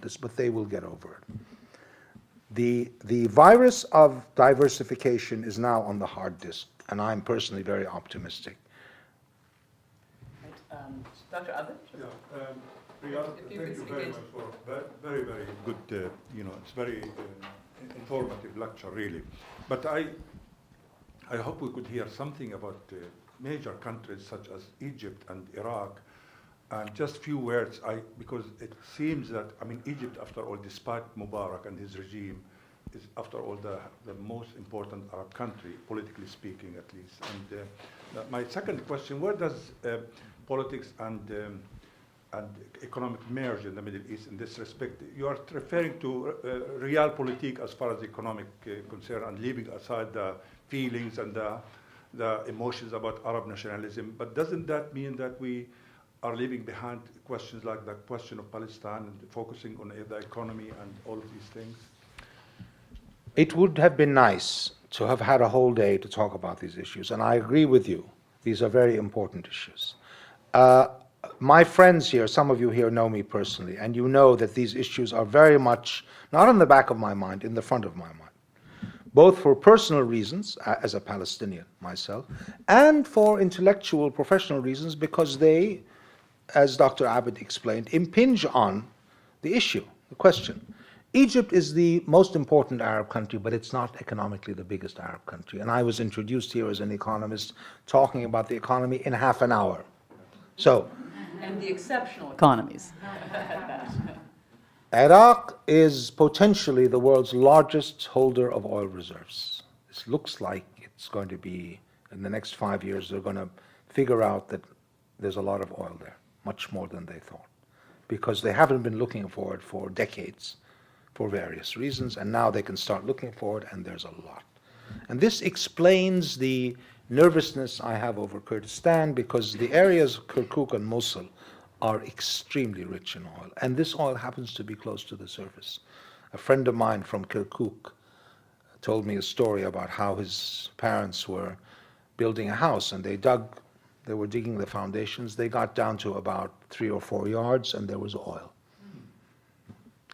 this, but they will get over it. The virus of diversification is now on the hard disk, and I'm personally very optimistic. Dr. Abid? Yeah, Riad, thank you very much for very, very good, it's very informative lecture, really. But I hope we could hear something about major countries such as Egypt and Iraq, and just few words, because it seems that, Egypt, after all, despite Mubarak and his regime, is, after all, the most important Arab country, politically speaking, at least. And my second question, where does politics and economic merge in the Middle East in this respect? You are referring to realpolitik as far as economic concern, and leaving aside the feelings and the emotions about Arab nationalism. But doesn't that mean that we are leaving behind questions like the question of Palestine and focusing on the economy and all of these things? It would have been nice to have had a whole day to talk about these issues, and I agree with you. These are very important issues. My friends here, some of you here know me personally, and you know that these issues are very much not on the back of my mind, in the front of my mind, both for personal reasons, as a Palestinian myself, and for intellectual, professional reasons, because they, as Dr. Abid explained, impinge on the issue, the question. Egypt is the most important Arab country, but it's not economically the biggest Arab country. And I was introduced here as an economist talking about the economy in half an hour. So, and the exceptional economies. Iraq is potentially the world's largest holder of oil reserves. This looks like it's going to be, in the next 5 years, they're going to figure out that there's a lot of oil there, much more than they thought, because they haven't been looking for it for decades for various reasons, and now they can start looking for it, and there's a lot. And this explains the nervousness I have over Kurdistan, because the areas of Kirkuk and Mosul are extremely rich in oil, and this oil happens to be close to the surface. A friend of mine from Kirkuk told me a story about how his parents were building a house, and they were digging the foundations. They got down to about 3 or 4 yards, and there was oil.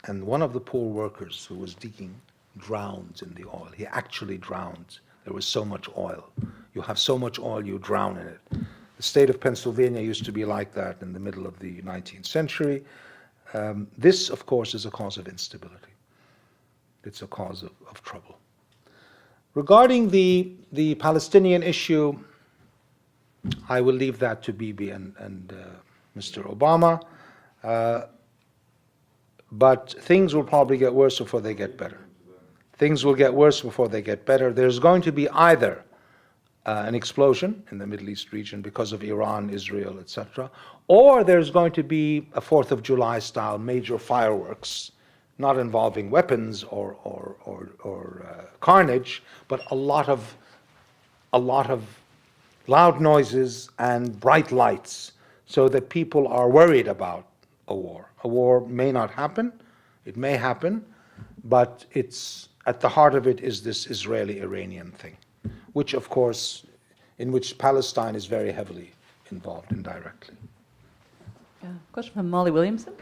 And one of the poor workers who was digging drowned in the oil. He actually drowned. There was so much oil. You have so much oil, you drown in it. The state of Pennsylvania used to be like that in the middle of the 19th century. This, of course, is a cause of instability. It's a cause of trouble. Regarding the Palestinian issue, I will leave that to Bibi and Mr. Obama. But things will probably get worse before they get better. Things will get worse before they get better. There's going to be either an explosion in the Middle East region because of Iran, Israel, etc., or there's going to be a 4th of July style major fireworks, not involving weapons or carnage, but a lot of loud noises and bright lights, so that people are worried about a war. A war may not happen, it may happen, but it's at the heart of it is this Israeli-Iranian thing, which of course, in which Palestine is very heavily involved indirectly. Yeah. Question from Molly Williamson.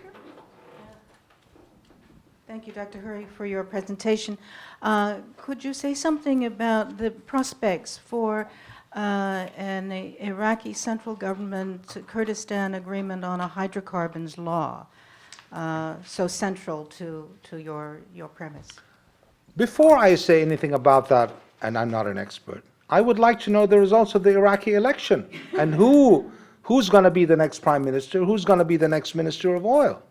Thank you, Dr. Khouri, for your presentation. Could you say something about the prospects for an Iraqi central government Kurdistan agreement on a hydrocarbons law, so central to your premise? Before I say anything about that, and I'm not an expert, I would like to know the results of the Iraqi election, and who's going to be the next prime minister, who's going to be the next minister of oil.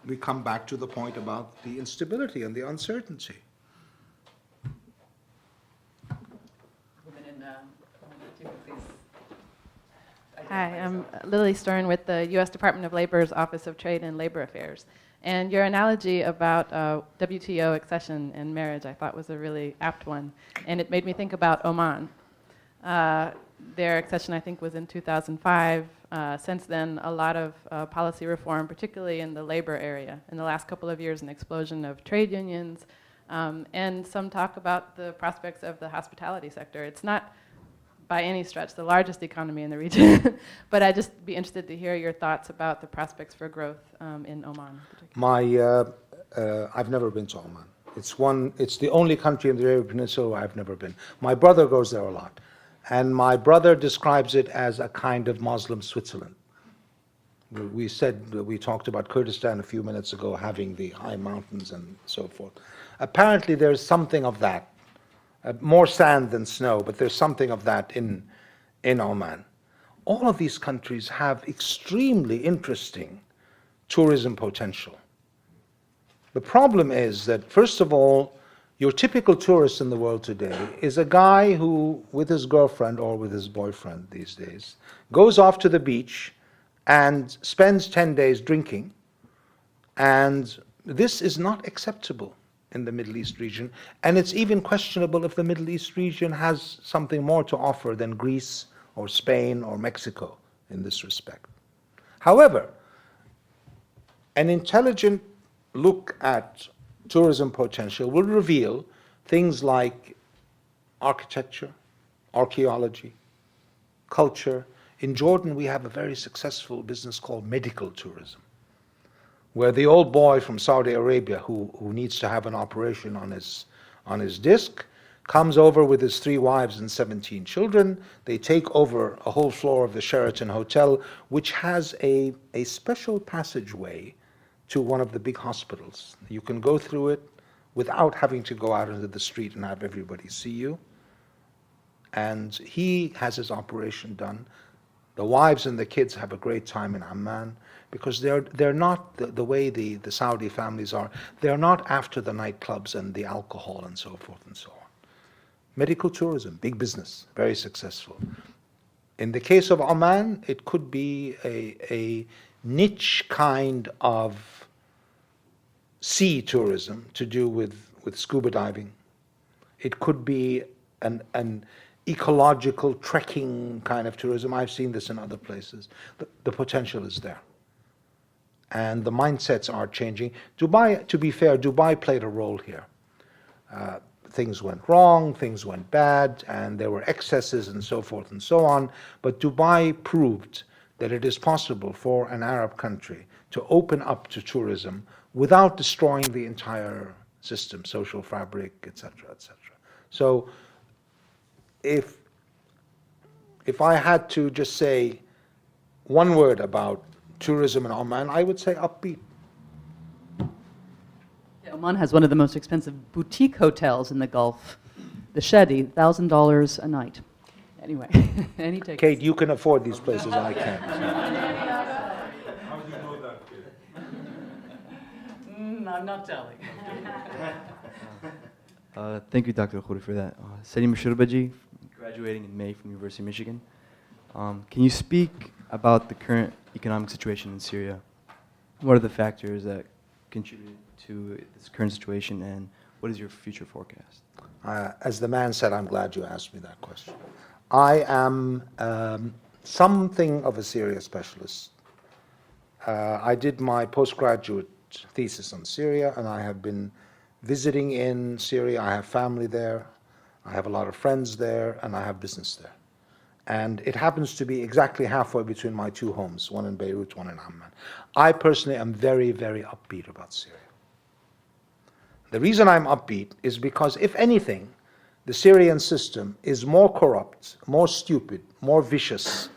We come back to the point about the instability and the uncertainty. Hi, I'm Lily Stern with the U.S. Department of Labor's Office of Trade and Labor Affairs. And your analogy about WTO accession and marriage I thought was a really apt one. And it made me think about Oman. Their accession, I think, was in 2005. Since then, a lot of policy reform, particularly in the labor area. In the last couple of years, an explosion of trade unions, and some talk about the prospects of the hospitality sector. It's not by any stretch the largest economy in the region, but I'd just be interested to hear your thoughts about the prospects for growth in Oman. I've never been to Oman. It's the only country in the Arabian Peninsula where I've never been. My brother goes there a lot, and my brother describes it as a kind of Muslim Switzerland. We talked about Kurdistan a few minutes ago, having the high mountains and so forth. Apparently there's something of that, more sand than snow, but there's something of that in Oman. All of these countries have extremely interesting tourism potential. The problem is that, first of all, your typical tourist in the world today is a guy who, with his girlfriend or with his boyfriend these days, goes off to the beach and spends 10 days drinking. And this is not acceptable in the Middle East region. And it's even questionable if the Middle East region has something more to offer than Greece or Spain or Mexico in this respect. However, an intelligent look at tourism potential will reveal things like architecture, archaeology, culture. In Jordan, we have a very successful business called medical tourism, where the old boy from Saudi Arabia who needs to have an operation on his disc comes over with his 3 wives and 17 children. They take over a whole floor of the Sheraton Hotel, which has a special passageway to one of the big hospitals. You can go through it without having to go out into the street and have everybody see you. And he has his operation done. The wives and the kids have a great time in Amman, because they're not the way the Saudi families are. They're not after the nightclubs and the alcohol and so forth and so on. Medical tourism, big business, very successful. In the case of Oman, it could be a niche kind of sea tourism to do with scuba diving. It could be an ecological trekking kind of tourism. I've seen this in other places. The potential is there. And the mindsets are changing. Dubai, to be fair, Dubai played a role here. Things went wrong, things went bad, and there were excesses and so forth and so on. But Dubai proved that it is possible for an Arab country to open up to tourism without destroying the entire system, social fabric, etc., etc. So if I had to just say one word about tourism in Oman, I would say upbeat. Yeah, Oman has one of the most expensive boutique hotels in the Gulf. The Shedi, $1,000 a night. Anyway, any takers? Kate, you can afford these places, I can't. How do you know that, kid? I'm not telling. Thank you, Dr. Al Khouri, for that. Salim Shurbaji, graduating in May from University of Michigan. Can you speak about the current economic situation in Syria? What are the factors that contribute to this current situation, and what is your future forecast? As the man said, I'm glad you asked me that question. I am something of a Syria specialist. I did my postgraduate thesis on Syria, and I have been visiting in Syria. I have family there, I have a lot of friends there, and I have business there. And it happens to be exactly halfway between my 2 homes, one in Beirut, one in Amman. I personally am very, very upbeat about Syria. The reason I'm upbeat is because, if anything, the Syrian system is more corrupt, more stupid, more vicious